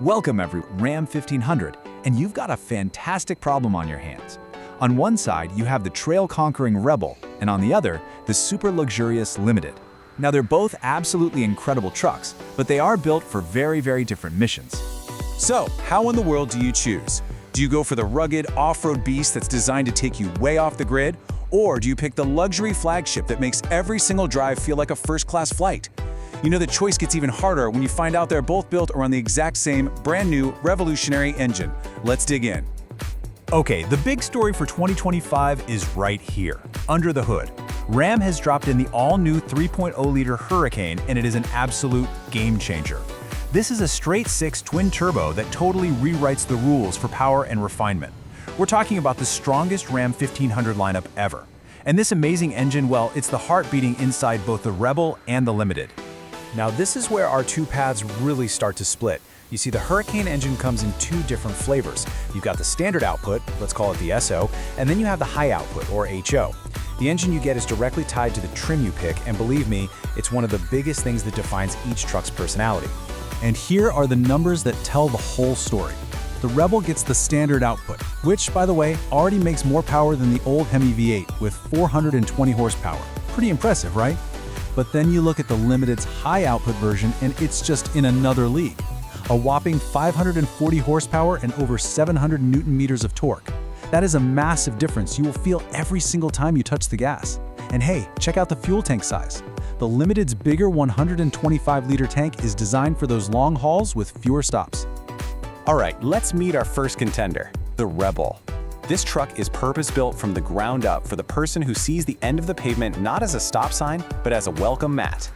Welcome Ram 1500, and you've got a fantastic problem on your hands. On one side, you have the trail-conquering Rebel, and on the other, the super luxurious Limited. Now they're both absolutely incredible trucks, but they are built for very different missions. So, how in the world do you choose? Do you go for the rugged off-road beast that's designed to take you way off the grid? Or do you pick the luxury flagship that makes every single drive feel like a first-class flight? You know, the choice gets even harder when you find out they're both built around the exact same brand new revolutionary engine. Let's dig in. Okay, the big story for 2025 is right here, under the hood. Ram has dropped in the all-new 3.0-liter Hurricane, and it is an absolute game-changer. This is a straight-six twin-turbo that totally rewrites the rules for power and refinement. We're talking about the strongest Ram 1500 lineup ever. And this amazing engine, well, it's the heart beating inside both the Rebel and the Limited. Now this is where our two paths really start to split. You see, the Hurricane engine comes in two different flavors. You've got the standard output, let's call it the SO, and then you have the high output, or HO. The engine you get is directly tied to the trim you pick, and believe me, it's one of the biggest things that defines each truck's personality. And here are the numbers that tell the whole story. The Rebel gets the standard output, which, by the way, already makes more power than the old Hemi V8 with 420 horsepower. Pretty impressive, right? But then you look at the Limited's high output version and it's just in another league. A whopping 540 horsepower and over 700 Newton meters of torque. That is a massive difference you will feel every single time you touch the gas. And hey, check out the fuel tank size. The Limited's bigger 125-liter tank is designed for those long hauls with fewer stops. All right, let's meet our first contender, the Rebel. This truck is purpose-built from the ground up for the person who sees the end of the pavement not as a stop sign, but as a welcome mat.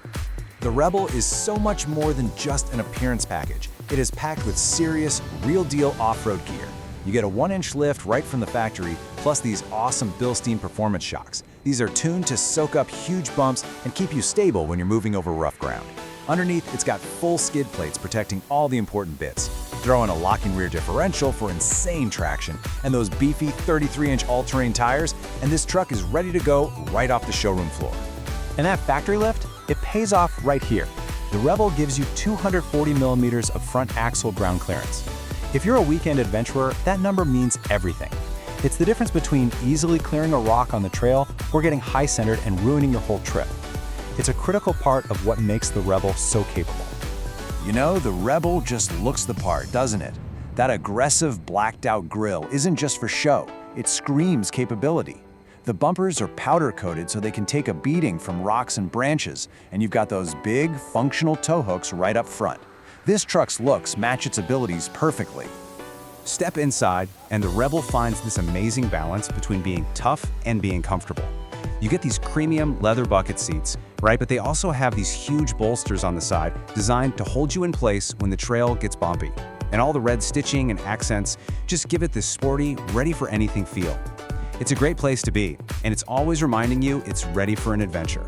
The Rebel is so much more than just an appearance package. It is packed with serious, real-deal off-road gear. You get a 1-inch lift right from the factory, plus these awesome Bilstein performance shocks. These are tuned to soak up huge bumps and keep you stable when you're moving over rough ground. Underneath, it's got full skid plates protecting all the important bits. Throw in a locking rear differential for insane traction, and those beefy 33-inch all-terrain tires, and this truck is ready to go right off the showroom floor. And that factory lift, it pays off right here. The Rebel gives you 240 millimeters of front axle ground clearance. If you're a weekend adventurer, that number means everything. It's the difference between easily clearing a rock on the trail or getting high-centered and ruining your whole trip. It's a critical part of what makes the Rebel so capable. You know, the Rebel just looks the part, doesn't it? That aggressive, blacked-out grille isn't just for show, it screams capability. The bumpers are powder-coated so they can take a beating from rocks and branches, and you've got those big, functional tow hooks right up front. This truck's looks match its abilities perfectly. Step inside, and the Rebel finds this amazing balance between being tough and being comfortable. You get these premium leather bucket seats, right? But they also have these huge bolsters on the side designed to hold you in place when the trail gets bumpy. And all the red stitching and accents just give it this sporty, ready-for-anything feel. It's a great place to be, and it's always reminding you it's ready for an adventure.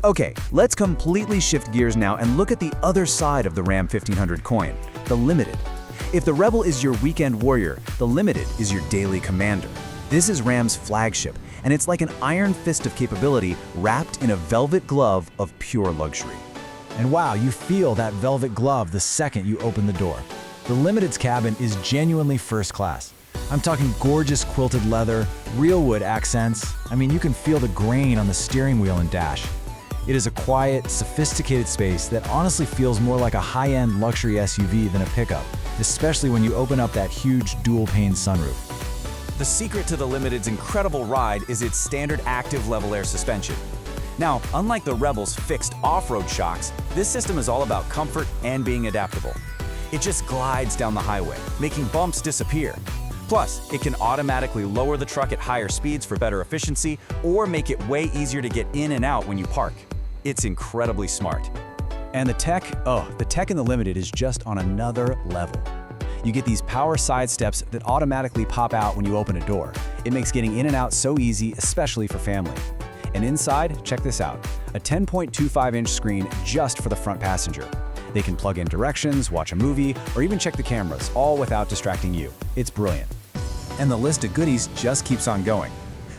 Okay, let's completely shift gears now and look at the other side of the Ram 1500 coin, the Limited. If the Rebel is your weekend warrior, the Limited is your daily commander. This is Ram's flagship, and it's like an iron fist of capability wrapped in a velvet glove of pure luxury. And wow, you feel that velvet glove the second you open the door. The Limited's cabin is genuinely first class. I'm talking gorgeous quilted leather, real wood accents. I mean, you can feel the grain on the steering wheel and dash. It is a quiet, sophisticated space that honestly feels more like a high-end luxury SUV than a pickup, especially when you open up that huge dual-pane sunroof. The secret to the Limited's incredible ride is its standard active level air suspension. Now, unlike the Rebel's fixed off-road shocks, this system is all about comfort and being adaptable. It just glides down the highway, making bumps disappear. Plus, it can automatically lower the truck at higher speeds for better efficiency or make it way easier to get in and out when you park. It's incredibly smart. And the tech in the Limited is just on another level. You get these power side steps that automatically pop out when you open a door. It makes getting in and out so easy, especially for family. And inside, check this out, a 10.25-inch screen just for the front passenger. They can plug in directions, watch a movie, or even check the cameras, all without distracting you. It's brilliant. And the list of goodies just keeps on going.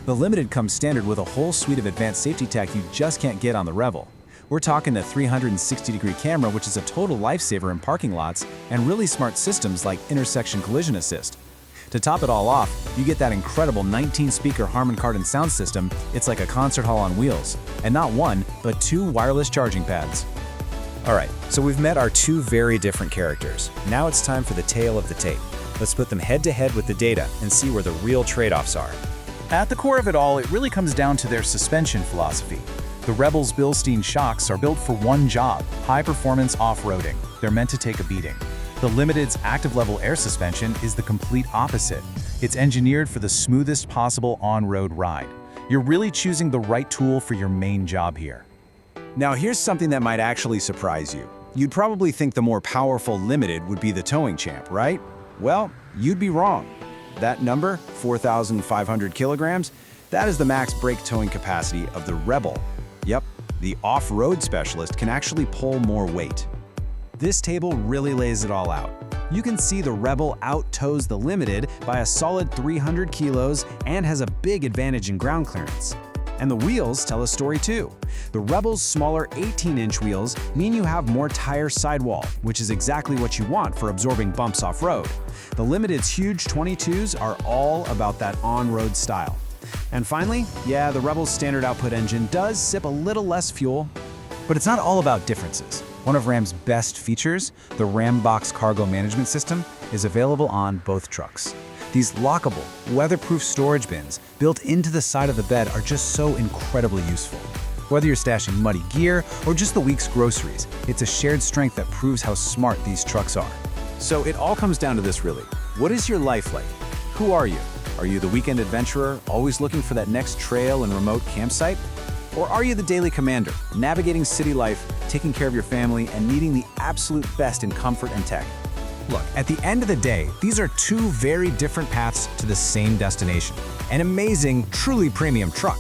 The Limited comes standard with a whole suite of advanced safety tech you just can't get on the Rebel. We're talking a 360-degree camera, which is a total lifesaver in parking lots, and really smart systems like intersection collision assist. To top it all off, you get that incredible 19-speaker Harman Kardon sound system. It's like a concert hall on wheels, and not one, but 2 wireless charging pads. Alright, so we've met our 2 very different characters. Now it's time for the tale of the tape. Let's put them head-to-head with the data and see where the real trade-offs are. At the core of it all, it really comes down to their suspension philosophy. The Rebel's Bilstein shocks are built for one job: high-performance off-roading. They're meant to take a beating. The Limited's active-level air suspension is the complete opposite. It's engineered for the smoothest possible on-road ride. You're really choosing the right tool for your main job here. Now here's something that might actually surprise you. You'd probably think the more powerful Limited would be the towing champ, right? Well, you'd be wrong. That number, 4,500 kilograms, that is the max brake towing capacity of the Rebel. Yep, the off-road specialist can actually pull more weight. This table really lays it all out. You can see the Rebel out-tows the Limited by a solid 300 kilos and has a big advantage in ground clearance. And the wheels tell a story too. The Rebel's smaller 18-inch wheels mean you have more tire sidewall, which is exactly what you want for absorbing bumps off-road. The Limited's huge 22s are all about that on-road style. And finally, yeah, the Rebel's standard output engine does sip a little less fuel, but it's not all about differences. One of Ram's best features, the Ram Box Cargo Management System, is available on both trucks. These lockable, weatherproof storage bins built into the side of the bed are just so incredibly useful. Whether you're stashing muddy gear or just the week's groceries, it's a shared strength that proves how smart these trucks are. So it all comes down to this really. What is your life like? Who are you? Are you the weekend adventurer, always looking for that next trail and remote campsite? Or are you the daily commander, navigating city life, taking care of your family, and needing the absolute best in comfort and tech? Look, at the end of the day, these are 2 very different paths to the same destination. An amazing, truly premium truck.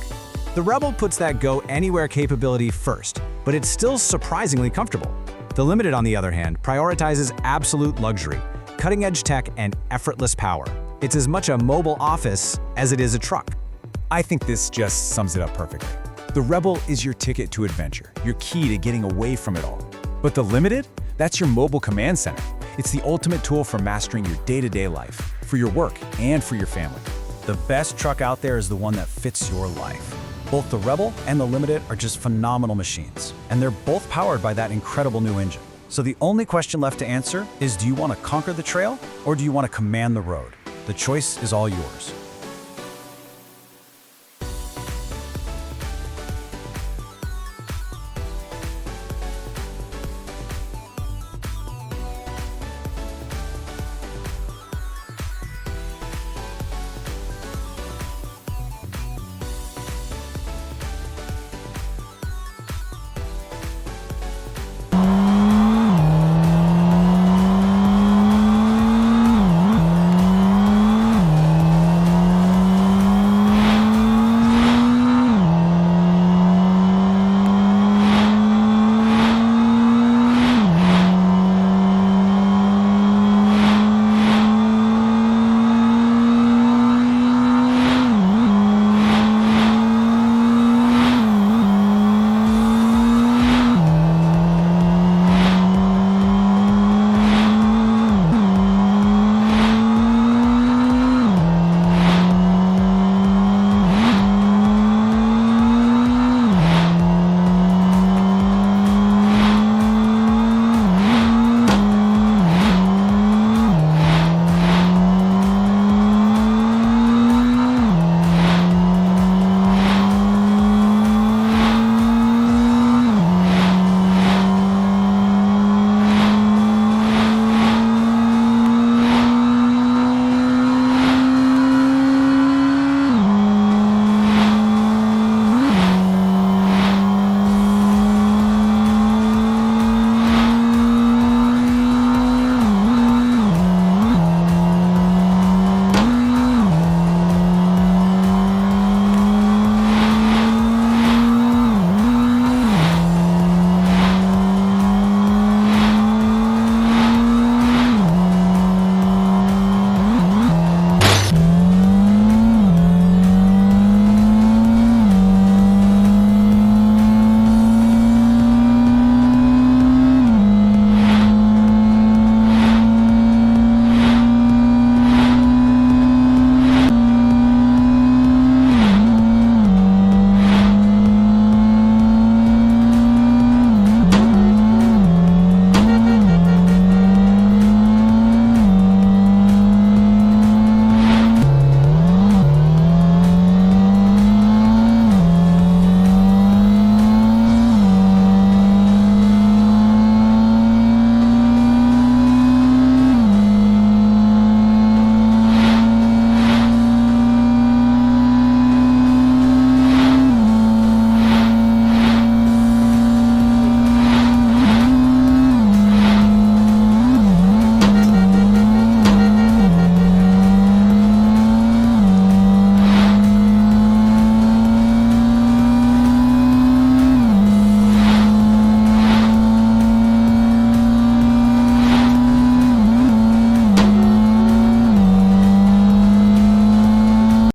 The Rebel puts that go-anywhere capability first, but it's still surprisingly comfortable. The Limited, on the other hand, prioritizes absolute luxury, cutting-edge tech, and effortless power. It's as much a mobile office as it is a truck. I think this just sums it up perfectly. The Rebel is your ticket to adventure, your key to getting away from it all. But the Limited? That's your mobile command center. It's the ultimate tool for mastering your day-to-day life, for your work, and for your family. The best truck out there is the one that fits your life. Both the Rebel and the Limited are just phenomenal machines, and they're both powered by that incredible new engine. So the only question left to answer is, do you want to conquer the trail, or do you want to command the road? The choice is all yours.